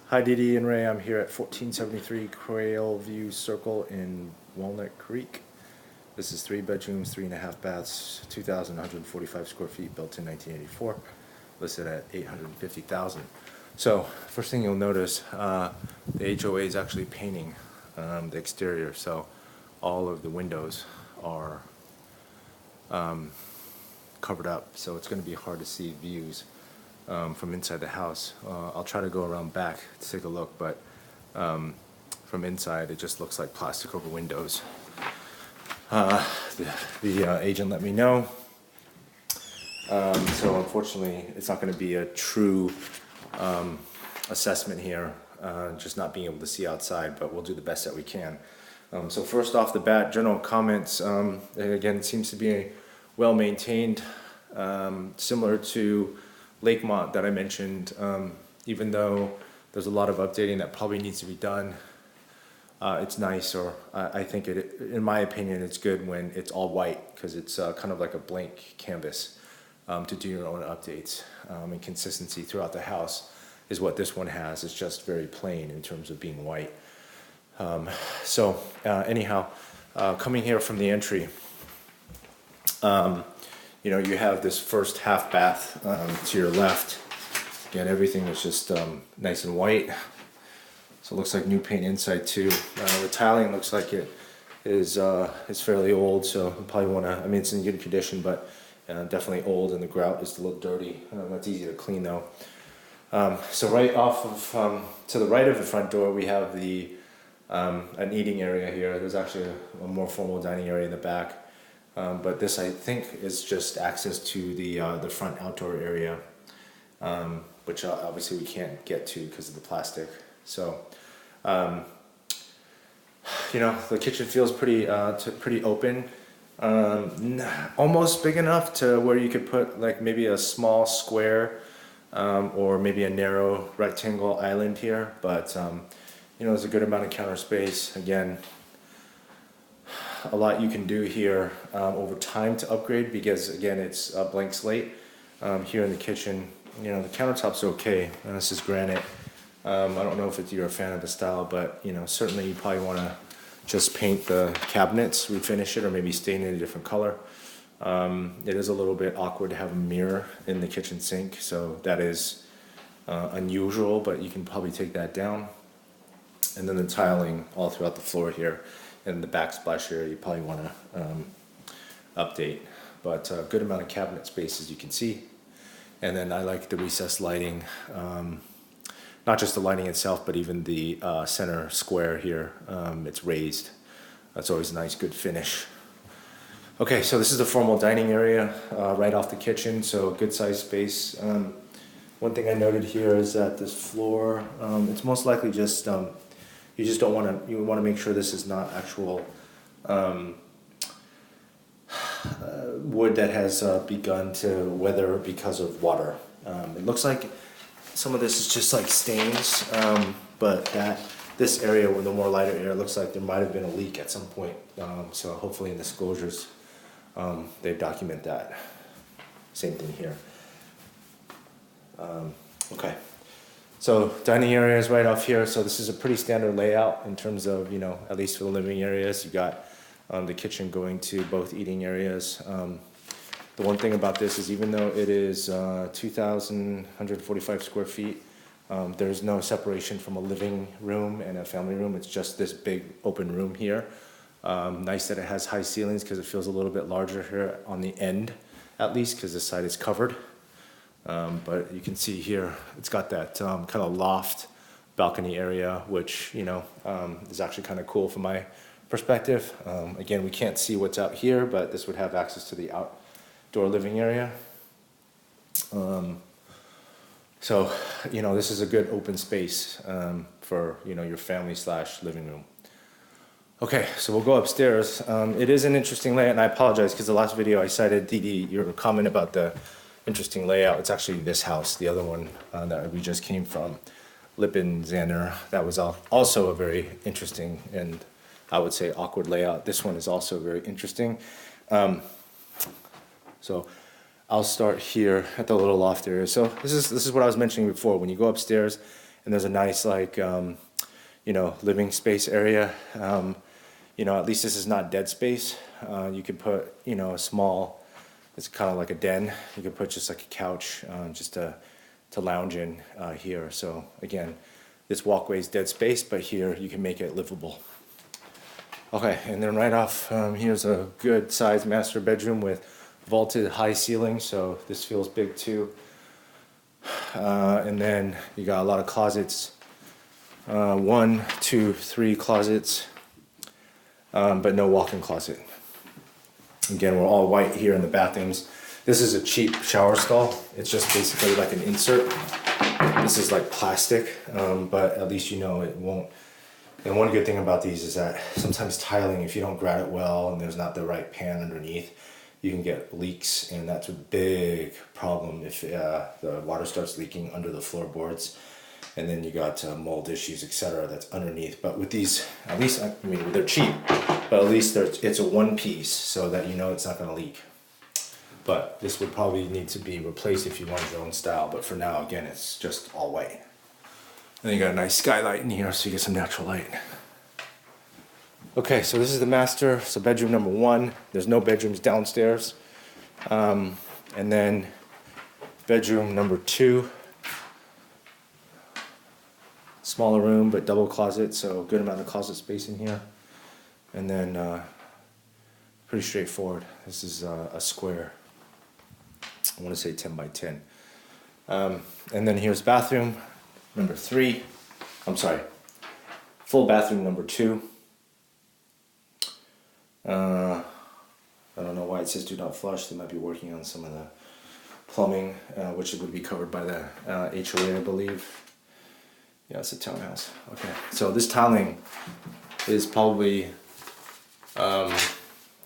Hi Didi and Ray, I'm here at 1473 Quail View Circle in Walnut Creek. This is 3 bedrooms, 3.5 baths, 2,145 square feet, built in 1984, listed at $850,000. So, first thing you'll notice, the HOA is actually painting the exterior, so all of the windows are covered up, so it's going to be hard to see views from inside the house. I'll try to go around back to take a look, but from inside it just looks like plastic over windows. The agent let me know. So unfortunately it's not going to be a true assessment here, just not being able to see outside, but we'll do the best that we can. So first off the bat, general comments, again, it seems to be well maintained, similar to Lakemont that I mentioned. Even though there's a lot of updating that probably needs to be done, it's nice, or I think in my opinion, it's good when it's all white, because it's kind of like a blank canvas to do your own updates. And consistency throughout the house is what this one has. It's just very plain in terms of being white. Anyhow, coming here from the entry, you have this first half bath to your left. Again, everything is just nice and white. So it looks like new paint inside too. The tiling looks like it is fairly old, so you probably want to, I mean, it's in good condition, but definitely old, and the grout is a little dirty. That's easy to clean though. So right off of, to the right of the front door, we have an eating area here. There's actually a more formal dining area in the back. But this, I think, is just access to the front outdoor area, which obviously we can't get to because of the plastic. So, the kitchen feels pretty open, almost big enough to where you could put like maybe a small square, or maybe a narrow rectangle island here. But there's a good amount of counter space. Again, a lot you can do here over time to upgrade, because again, it's a blank slate. Here in the kitchen, the countertop's okay. This is granite. I don't know if you're a fan of the style, but certainly you probably want to just paint the cabinets, refinish it, or maybe stain it a different color. It is a little bit awkward to have a mirror in the kitchen sink, so that is unusual, but you can probably take that down. And then the tiling all throughout the floor here, and the backsplash area, you probably want to update. But a good amount of cabinet space, as you can see. And then I like the recessed lighting, not just the lighting itself, but even the center square here. It's raised. That's always a nice, good finish. Okay, so this is the formal dining area right off the kitchen, so good size space. One thing I noted here is that this floor, it's most likely just you just don't want to. You want to make sure this is not actual wood that has begun to weather because of water. It looks like some of this is just like stains, but this area, with the more lighter area, looks like there might have been a leak at some point. So hopefully in disclosures, they document that. Same thing here. Okay. So dining area is right off here. So this is a pretty standard layout in terms of, at least for the living areas. You got the kitchen going to both eating areas. The one thing about this is, even though it is 2,145 square feet, there's no separation from a living room and a family room. It's just this big open room here. Nice that it has high ceilings, because it feels a little bit larger here on the end, at least, because this side is covered. But you can see here, it's got that kind of loft balcony area, which, is actually kind of cool from my perspective. Again, we can't see what's out here, but this would have access to the outdoor living area. This is a good open space for, your family / living room. Okay, so we'll go upstairs. It is an interesting layout, and I apologize, because the last video I cited, Didi, your comment about the interesting layout. It's actually this house, the other one that we just came from, Lippenzander. That was also a very interesting and, I would say, awkward layout. This one is also very interesting. So I'll start here at the little loft area. So this is what I was mentioning before. When you go upstairs and there's a nice like living space area. At least this is not dead space. You could put a small. It's kind of like a den. You could put just like a couch, just to lounge in here. So again, this walkway is dead space, but here you can make it livable. Okay, and then right off, here's a good sized master bedroom with vaulted high ceiling, so this feels big too. And then you got a lot of closets. 1, 2, 3 closets, but no walk-in closet. Again, we're all white here in the bathrooms. This is a cheap shower stall. It's just basically like an insert. This is like plastic, but at least it won't. And one good thing about these is that sometimes tiling, if you don't grout it well and there's not the right pan underneath, you can get leaks, and that's a big problem if the water starts leaking under the floorboards, and then you got mold issues, etc. that's underneath. But with these, at least, they're cheap, but at least it's a one piece so that it's not going to leak. But this would probably need to be replaced if you want your own style, but for now, again, it's just all white. And then you got a nice skylight in here so you get some natural light. Okay, so this is the master, so bedroom number 1. There's no bedrooms downstairs. And then bedroom number 2. Smaller room, but double closet, so good amount of closet space in here. And then pretty straightforward. This is a square. I want to say 10 by 10. And then here's bathroom number 3. I'm sorry, full bathroom number 2. I don't know why it says do not flush. They might be working on some of the plumbing, which would be covered by the HOA, I believe. Yeah, it's a townhouse. Okay, so this tiling is probably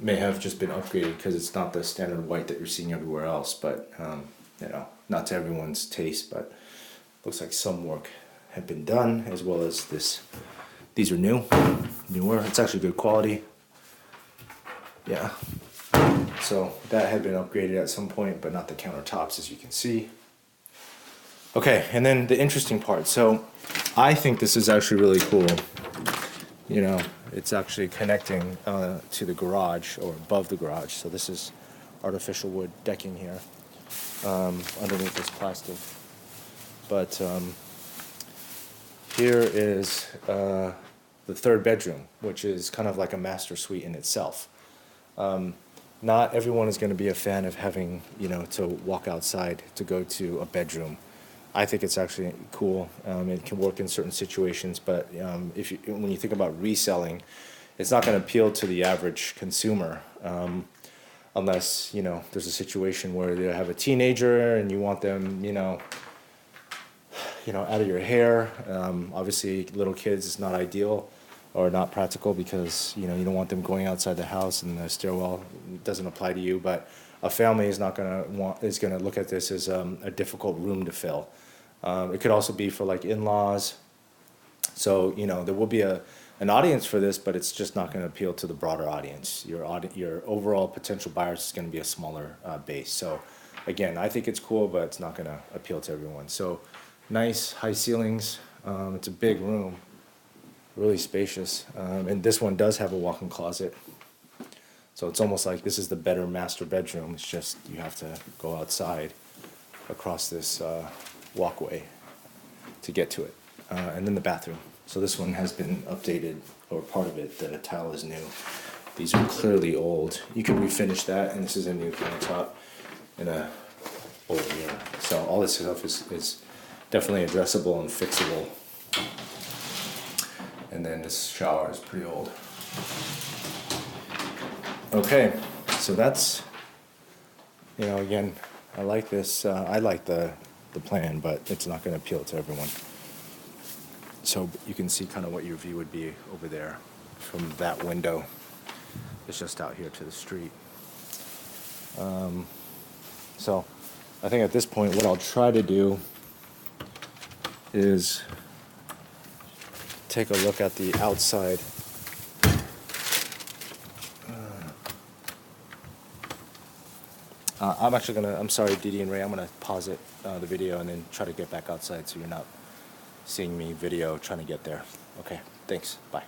may have just been upgraded because it's not the standard white that you're seeing everywhere else. But not to everyone's taste, but looks like some work had been done, as well as this. These are newer. It's actually good quality. Yeah. So that had been upgraded at some point, but not the countertops, as you can see. Okay, and then the interesting part. So I think this is actually really cool. It's actually connecting to the garage, or above the garage. So this is artificial wood decking here underneath this plastic. But here is the 3rd bedroom, which is kind of like a master suite in itself. Not everyone is going to be a fan of having, to walk outside to go to a bedroom. I think it's actually cool. It can work in certain situations, but when you think about reselling, it's not going to appeal to the average consumer unless there's a situation where you have a teenager and you want them out of your hair. Obviously, little kids is not ideal or not practical because you don't want them going outside the house, and the stairwell doesn't apply to you. But a family is not is gonna look at this as a difficult room to fill. It could also be for like in-laws. So there will be an audience for this, but it's just not going to appeal to the broader audience. Your overall potential buyers is going to be a smaller base. So again, I think it's cool, but it's not going to appeal to everyone. So nice high ceilings. It's a big room, really spacious, and this one does have a walk-in closet. So it's almost like this is the better master bedroom. It's just you have to go outside across this walkway to get to it. And then the bathroom. So this one has been updated, or part of it, the tile is new. These are clearly old. You can refinish that, and this is a new countertop and a old mirror. So all this stuff is definitely addressable and fixable. And then this shower is pretty old. Okay, so that's, again, I like this. I like the plan, but it's not going to appeal to everyone. So you can see kind of what your view would be over there from that window. It's just out here to the street. So I think at this point what I'll try to do is take a look at the outside. I'm sorry, Didi and Ray, I'm going to pause it, the video, and then try to get back outside so you're not seeing me video trying to get there. Okay, thanks. Bye.